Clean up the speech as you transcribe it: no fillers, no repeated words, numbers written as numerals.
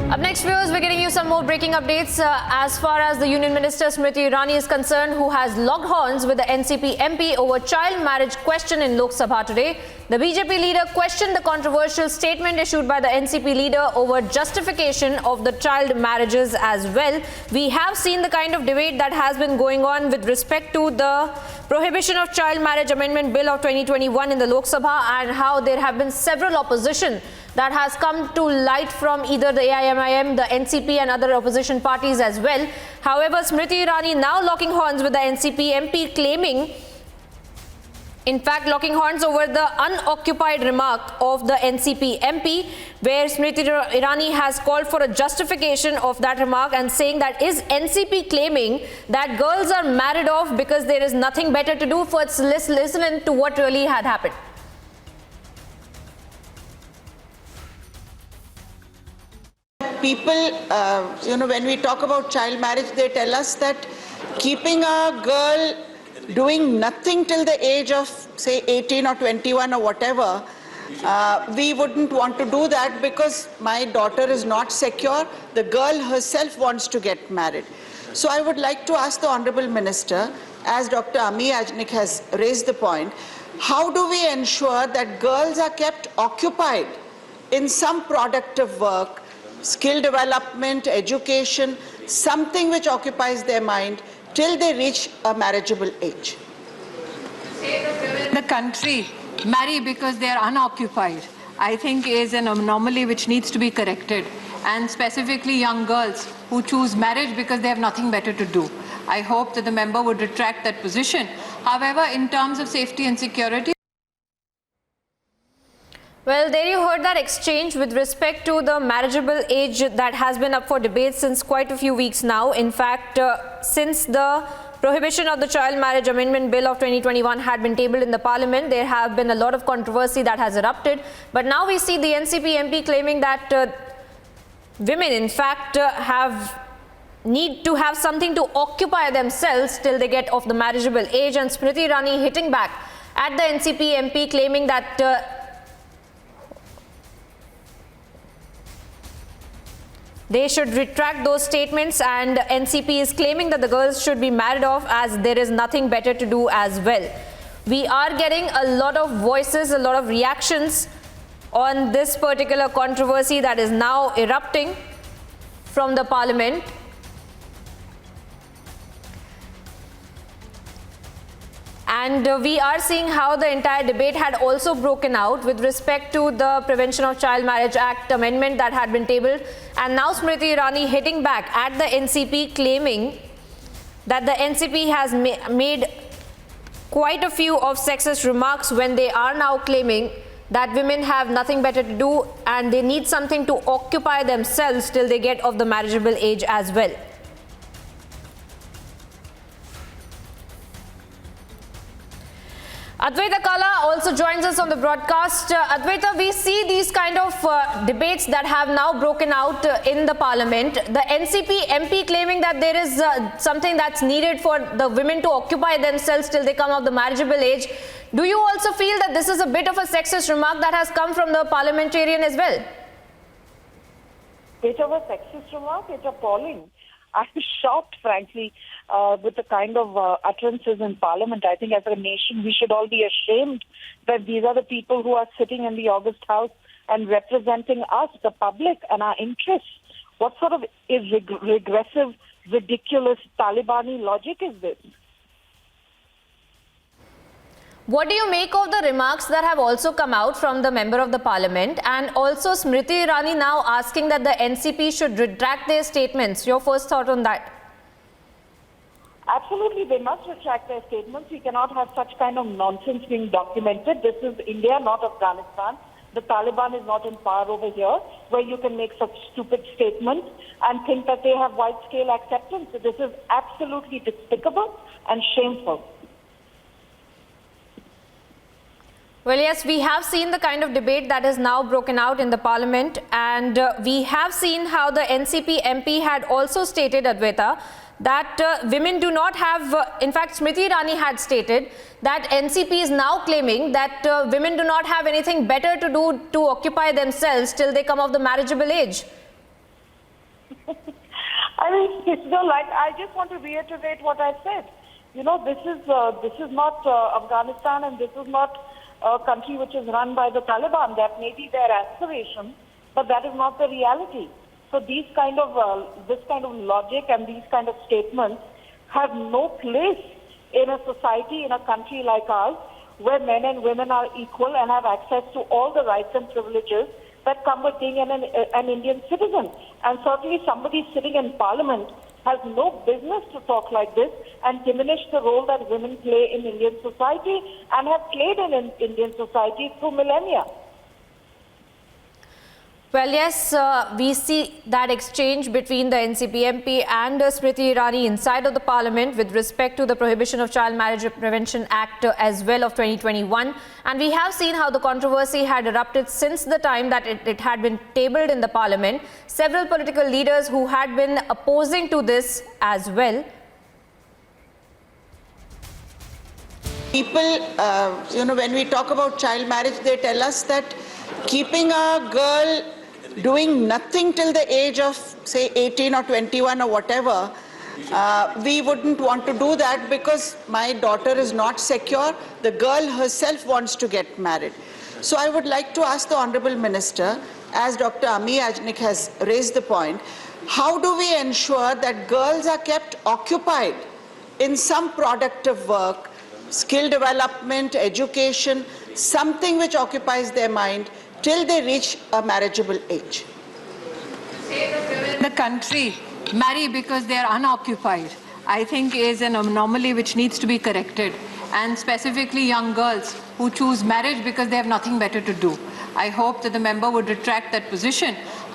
Up next, viewers, we're getting you some more breaking updates as far as the Union Minister Smriti Irani is concerned, who has locked horns with the NCP MP over child marriage question in Lok Sabha today. The BJP leader questioned the controversial statement issued by the NCP leader over justification of the child marriages as well. We have seen the kind of debate that has been going on with respect to the Prohibition of Child Marriage Amendment Bill of 2021 in the Lok Sabha, and how there have been several opposition that has come to light from either the AIMIM, the NCP and other opposition parties as well. However, Smriti Irani now locking horns with the NCP MP, claiming, in fact, locking horns over the unoccupied remark of the NCP MP, where Smriti Irani has called for a justification of that remark and saying that is NCP claiming that girls are married off because there is nothing better to do. First, listen to what really had happened. People, when we talk about child marriage, they tell us that keeping a girl doing nothing till the age of, say, 18 or 21 or whatever, we wouldn't want to do that because my daughter is not secure. The girl herself wants to get married. So I would like to ask the Honorable Minister, as Dr. Ami Yajnik has raised the point, how do we ensure that girls are kept occupied in some productive work, skill development, education, something which occupies their mind till they reach a marriageable age? The country marry because they are unoccupied, I think, is an anomaly which needs to be corrected, and specifically young girls who choose marriage because they have nothing better to do. I hope that the member would retract that position. However, in terms of safety and security, well, there you heard that exchange with respect to the marriageable age that has been up for debate since quite a few weeks now. In fact, since the Prohibition of the Child Marriage Amendment Bill of 2021 had been tabled in the Parliament, there have been a lot of controversy that has erupted. But now we see the NCP MP claiming that women, in fact, need to have something to occupy themselves till they get of the marriageable age. And Smriti Irani hitting back at the NCP MP, claiming that they should retract those statements, and NCP is claiming that the girls should be married off as there is nothing better to do as well. We are getting a lot of voices, a lot of reactions on this particular controversy that is now erupting from the Parliament. And we are seeing how the entire debate had also broken out with respect to the Prevention of Child Marriage Act amendment that had been tabled. And now Smriti Irani hitting back at the NCP, claiming that the NCP has made quite a few of sexist remarks when they are now claiming that women have nothing better to do and they need something to occupy themselves till they get of the marriageable age as well. Advaita Kala also joins us on the broadcast. Advaita, we see these kind of debates that have now broken out in the Parliament. The NCP MP claiming that there is something that's needed for the women to occupy themselves till they come of the marriageable age. Do you also feel that this is a bit of a sexist remark that has come from the parliamentarian as well? Bit of a sexist remark? It's appalling. I'm shocked, frankly, with the kind of utterances in Parliament. I think as a nation, we should all be ashamed that these are the people who are sitting in the August House and representing us, the public, and our interests. What sort of regressive, ridiculous Talibani logic is this? What do you make of the remarks that have also come out from the member of the Parliament, and also Smriti Irani now asking that the NCP should retract their statements? Your first thought on that? Absolutely, they must retract their statements. We cannot have such kind of nonsense being documented. This is India, not Afghanistan. The Taliban is not in power over here, where you can make such stupid statements and think that they have wide-scale acceptance. This is absolutely despicable and shameful. Well, yes, we have seen the kind of debate that is now broken out in the Parliament, and we have seen how the NCP MP had also stated, Advaita, that women do not have, in fact, Smriti Irani had stated that NCP is now claiming that women do not have anything better to do to occupy themselves till they come of the marriageable age. I mean, I just want to reiterate what I said. This is not Afghanistan, and this is not a country which is run by the Taliban. That may be their aspiration, but that is not the reality. So this kind of logic and these kind of statements have no place in a society, in a country like ours, where men and women are equal and have access to all the rights and privileges that come with being an Indian citizen. And certainly somebody sitting in Parliament has no business to talk like this and diminish the role that women play in Indian society and have played in Indian society through millennia. Well, yes, we see that exchange between the NCP MP and Smriti Irani inside of the Parliament with respect to the Prohibition of Child Marriage Prevention Act as well of 2021. And we have seen how the controversy had erupted since the time that it had been tabled in the Parliament. Several political leaders who had been opposing to this as well. People, when we talk about child marriage, they tell us that keeping a girl doing nothing till the age of, say, 18 or 21 or whatever, we wouldn't want to do that because my daughter is not secure. The girl herself wants to get married. So I would like to ask the Honorable Minister, as Dr. Ami Yajnik has raised the point, how do we ensure that girls are kept occupied in some productive work, skill development, education, something which occupies their mind till they reach a marriageable age? The country marry because they are unoccupied, I think is an anomaly which needs to be corrected. And specifically young girls who choose marriage because they have nothing better to do. I hope that the member would retract that position.